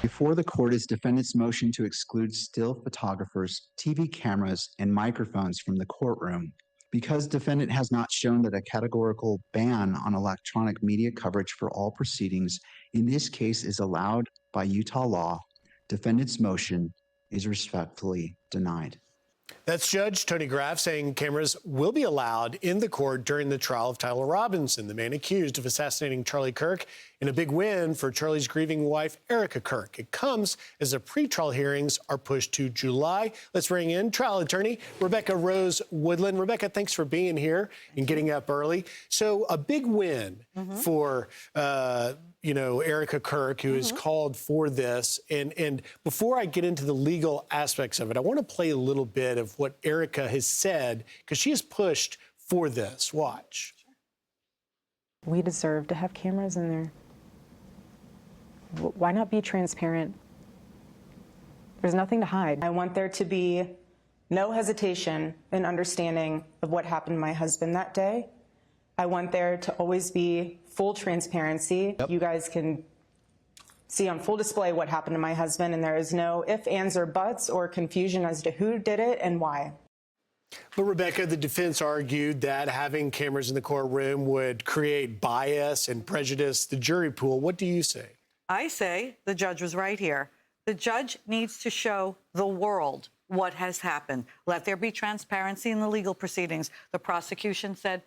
Before the court is defendant's motion to exclude still photographers, TV cameras, and microphones from the courtroom. Because defendant has not shown that a categorical ban on electronic media coverage for all proceedings in this case is allowed by Utah law, defendant's motion is respectfully denied. That's Judge Tony Graff saying cameras will be allowed in the court during the trial of Tyler Robinson, the man accused of assassinating Charlie Kirk, in a big win for Charlie's grieving wife, Erika Kirk. It comes as the pretrial hearings are pushed to July. Let's bring in trial attorney Rebecca Rose Woodland. Rebecca, thanks for being here and getting up early. So a big win for Erika Kirk, who is called for this. And before I get into the legal aspects of it, I want to play a little bit of what Erika has said, because she has pushed for this. Watch. We deserve to have cameras in there. Why not be transparent? There's nothing to hide. I want there to be no hesitation in understanding of what happened to my husband that day. I want there to always be full transparency. You guys can see on full display what happened to my husband, and there is no ifs, ands, or buts or confusion as to who did it and why. But Rebecca, the defense argued that having cameras in the courtroom would create bias and prejudice the jury pool. What do you say? I say the judge was right here. The judge needs to show the world what has happened. Let there be transparency in the legal proceedings. The prosecution said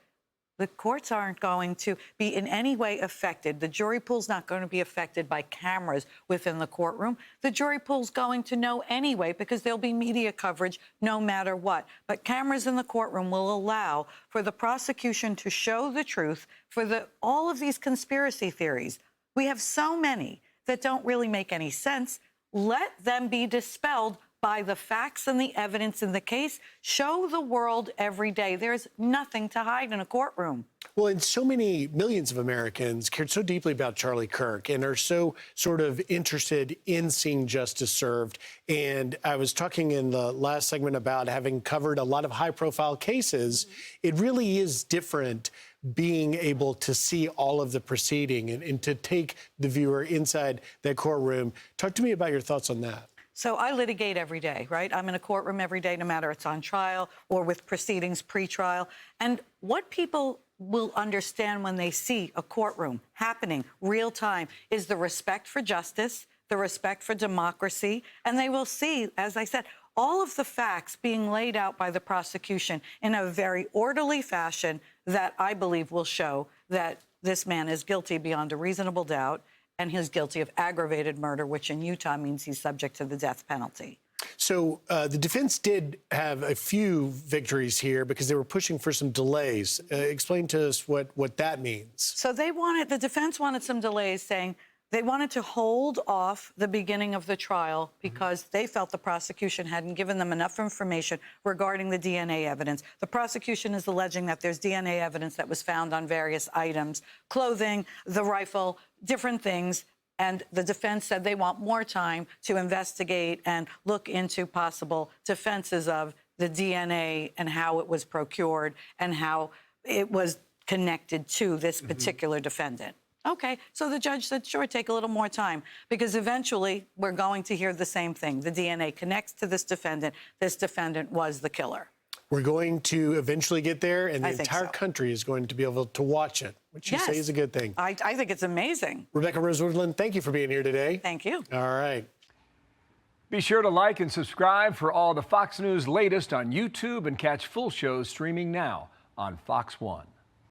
the courts aren't going to be in any way affected. The jury pool's not going to be affected by cameras within the courtroom. The jury pool's going to know anyway because there'll be media coverage no matter what. But cameras in the courtroom will allow for the prosecution to show the truth for all of these conspiracy theories. We have so many that don't really make any sense. Let them be dispelled by the facts and the evidence in the case. Show the world every day. There's nothing to hide in a courtroom. Well, and so many millions of Americans cared so deeply about Charlie Kirk and are so sort of interested in seeing justice served. And I was talking in the last segment about having covered a lot of high-profile cases. It really is different being able to see all of the proceeding and to take the viewer inside that courtroom. Talk to me about your thoughts on that. So I litigate every day, right? I'm in a courtroom every day, no matter it's on trial or with proceedings pre-trial. And what people will understand when they see a courtroom happening real time is the respect for justice, the respect for democracy, and they will see, as I said, all of the facts being laid out by the prosecution in a very orderly fashion that I believe will show that this man is guilty beyond a reasonable doubt, and he's guilty of aggravated murder, which in Utah means he's subject to the death penalty. So the defense did have a few victories here because they were pushing for some delays. Explain to us what that means. So the defense wanted some delays, saying they wanted to hold off the beginning of the trial because they felt the prosecution hadn't given them enough information regarding the DNA evidence. The prosecution is alleging that there's DNA evidence that was found on various items, clothing, the rifle, different things. And the defense said they want more time to investigate and look into possible defenses of the DNA and how it was procured and how it was connected to this particular defendant. Okay, so the judge said, sure, take a little more time, because eventually we're going to hear the same thing. The DNA connects to this defendant. This defendant was the killer. We're going to eventually get there, and the entire country is going to be able to watch it, which you say is a good thing. I think it's amazing. Rebecca Rose Woodland, thank you for being here today. Thank you. All right. Be sure to like and subscribe for all the Fox News latest on YouTube and catch full shows streaming now on Fox One.